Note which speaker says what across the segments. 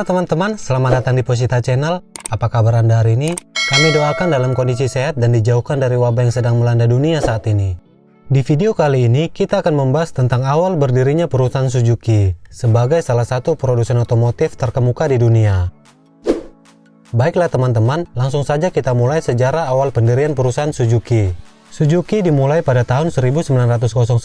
Speaker 1: Halo teman-teman, selamat datang di Posita Channel. Apa kabar Anda hari ini? Kami doakan dalam kondisi sehat dan dijauhkan dari wabah yang sedang melanda dunia saat ini. Di video kali ini, kita akan membahas tentang awal berdirinya perusahaan Suzuki sebagai salah satu produsen otomotif terkemuka di dunia. Baiklah teman-teman, langsung saja kita mulai sejarah awal pendirian perusahaan Suzuki. Suzuki dimulai pada tahun 1909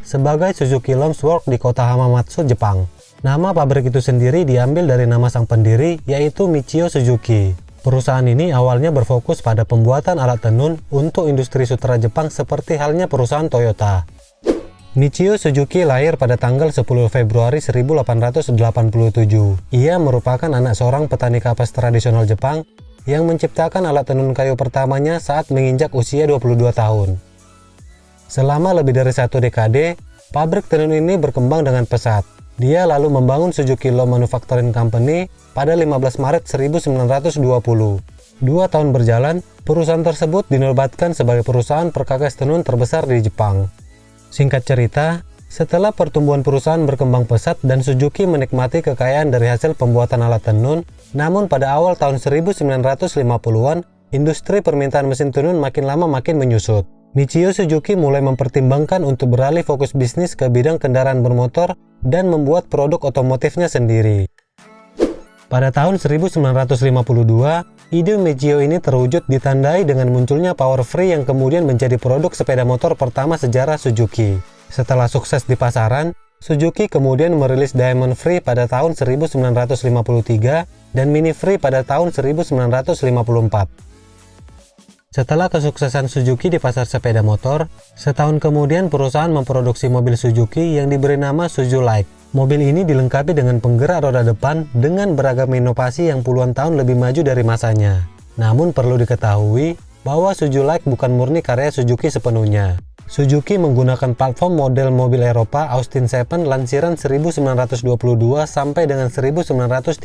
Speaker 1: sebagai Suzuki Loms Works di kota Hamamatsu, Jepang. Nama pabrik itu sendiri diambil dari nama sang pendiri, yaitu Michio Suzuki. Perusahaan ini awalnya berfokus pada pembuatan alat tenun untuk industri sutera Jepang seperti halnya perusahaan Toyota. Michio Suzuki lahir pada tanggal 10 Februari 1887. Ia merupakan anak seorang petani kapas tradisional Jepang yang menciptakan alat tenun kayu pertamanya saat menginjak usia 22 tahun. Selama lebih dari satu dekade, pabrik tenun ini berkembang dengan pesat. Dia lalu membangun Suzuki Loom Manufacturing Company pada 15 Maret 1920. 2 tahun berjalan, perusahaan tersebut dinobatkan sebagai perusahaan perkakas tenun terbesar di Jepang. Singkat cerita, setelah pertumbuhan perusahaan berkembang pesat dan Suzuki menikmati kekayaan dari hasil pembuatan alat tenun, namun pada awal tahun 1950-an, industri permintaan mesin tenun makin lama makin menyusut. Michio Suzuki mulai mempertimbangkan untuk beralih fokus bisnis ke bidang kendaraan bermotor dan membuat produk otomotifnya sendiri. Pada tahun 1952, ide Michio ini terwujud ditandai dengan munculnya Power Free yang kemudian menjadi produk sepeda motor pertama sejarah Suzuki. Setelah sukses di pasaran, Suzuki kemudian merilis Diamond Free pada tahun 1953 dan Mini Free pada tahun 1954. Setelah kesuksesan Suzuki di pasar sepeda motor, setahun kemudian perusahaan memproduksi mobil Suzuki yang diberi nama Suzu Like. Mobil ini dilengkapi dengan penggerak roda depan dengan beragam inovasi yang puluhan tahun lebih maju dari masanya. Namun perlu diketahui bahwa Suzu Like bukan murni karya Suzuki sepenuhnya. Suzuki menggunakan platform model mobil Eropa Austin 7 lansiran 1922 sampai dengan 1939.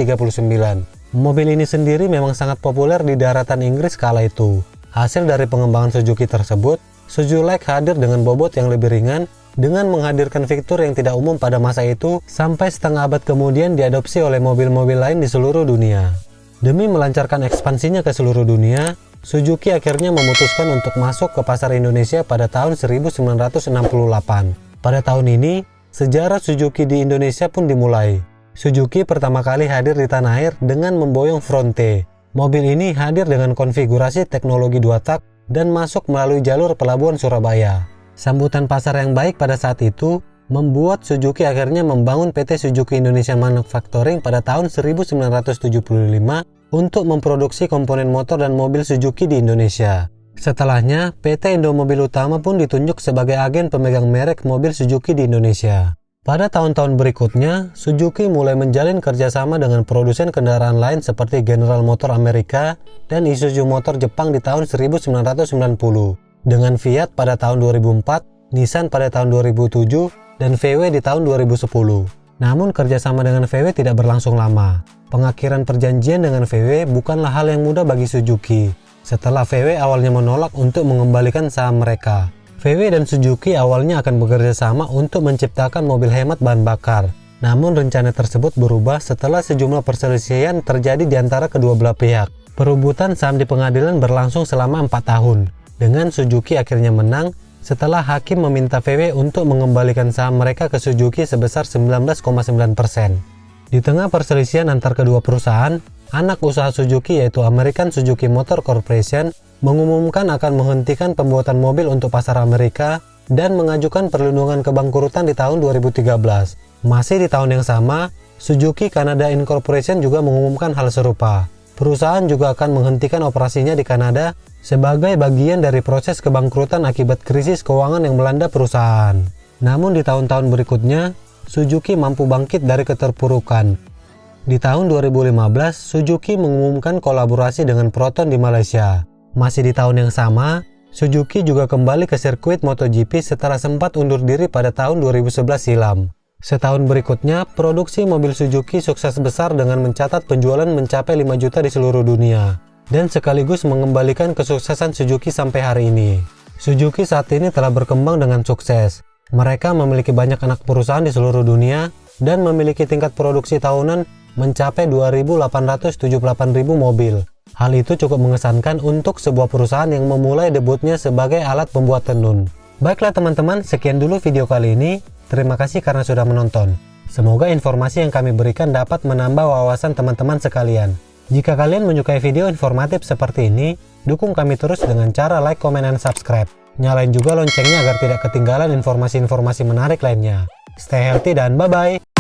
Speaker 1: Mobil ini sendiri memang sangat populer di daratan Inggris kala itu. Hasil dari pengembangan Suzuki tersebut, Suzu Like hadir dengan bobot yang lebih ringan dengan menghadirkan fitur yang tidak umum pada masa itu sampai setengah abad kemudian diadopsi oleh mobil-mobil lain di seluruh dunia. Demi melancarkan ekspansinya ke seluruh dunia, Suzuki akhirnya memutuskan untuk masuk ke pasar Indonesia pada tahun 1968. Pada tahun ini, sejarah Suzuki di Indonesia pun dimulai. Suzuki pertama kali hadir di tanah air dengan memboyong Fronte. Mobil ini hadir dengan konfigurasi teknologi 2 tak dan masuk melalui jalur pelabuhan Surabaya. Sambutan pasar yang baik pada saat itu membuat Suzuki akhirnya membangun PT Suzuki Indonesia Manufacturing pada tahun 1975 untuk memproduksi komponen motor dan mobil Suzuki di Indonesia. Setelahnya, PT Indomobil Utama pun ditunjuk sebagai agen pemegang merek mobil Suzuki di Indonesia. Pada tahun-tahun berikutnya, Suzuki mulai menjalin kerjasama dengan produsen kendaraan lain seperti General Motor Amerika dan Isuzu Motor Jepang di tahun 1990. Dengan Fiat pada tahun 2004, Nissan pada tahun 2007, dan VW di tahun 2010. Namun kerjasama dengan VW tidak berlangsung lama. Pengakhiran perjanjian dengan VW bukanlah hal yang mudah bagi Suzuki. Setelah VW awalnya menolak untuk mengembalikan saham mereka. VW dan Suzuki awalnya akan bekerja sama untuk menciptakan mobil hemat bahan bakar. Namun rencana tersebut berubah setelah sejumlah perselisihan terjadi di antara kedua belah pihak. Perebutan saham di pengadilan berlangsung selama 4 tahun. Dengan Suzuki akhirnya menang setelah hakim meminta VW untuk mengembalikan saham mereka ke Suzuki sebesar 19,9%. Di tengah perselisihan antar kedua perusahaan, anak usaha Suzuki yaitu American Suzuki Motor Corporation mengumumkan akan menghentikan pembuatan mobil untuk pasar Amerika dan mengajukan perlindungan kebangkrutan di tahun 2013. Masih di tahun yang sama, Suzuki Canada Incorporation juga mengumumkan hal serupa. Perusahaan juga akan menghentikan operasinya di Kanada sebagai bagian dari proses kebangkrutan akibat krisis keuangan yang melanda perusahaan. Namun di tahun-tahun berikutnya, Suzuki mampu bangkit dari keterpurukan. Di tahun 2015, Suzuki mengumumkan kolaborasi dengan Proton di Malaysia. Masih di tahun yang sama, Suzuki juga kembali ke sirkuit MotoGP setelah sempat undur diri pada tahun 2011 silam. Setahun berikutnya, produksi mobil Suzuki sukses besar dengan mencatat penjualan mencapai 5 juta di seluruh dunia, dan sekaligus mengembalikan kesuksesan Suzuki sampai hari ini. Suzuki saat ini telah berkembang dengan sukses. Mereka memiliki banyak anak perusahaan di seluruh dunia dan memiliki tingkat produksi tahunan mencapai 2.878.000 mobil. Hal itu cukup mengesankan untuk sebuah perusahaan yang memulai debutnya sebagai alat pembuat tenun. Baiklah teman-teman, sekian dulu video kali ini. Terima kasih karena sudah menonton. Semoga informasi yang kami berikan dapat menambah wawasan teman-teman sekalian. Jika kalian menyukai video informatif seperti ini, dukung kami terus dengan cara like, comment, dan subscribe. Nyalain juga loncengnya agar tidak ketinggalan informasi-informasi menarik lainnya. Stay healthy dan bye-bye!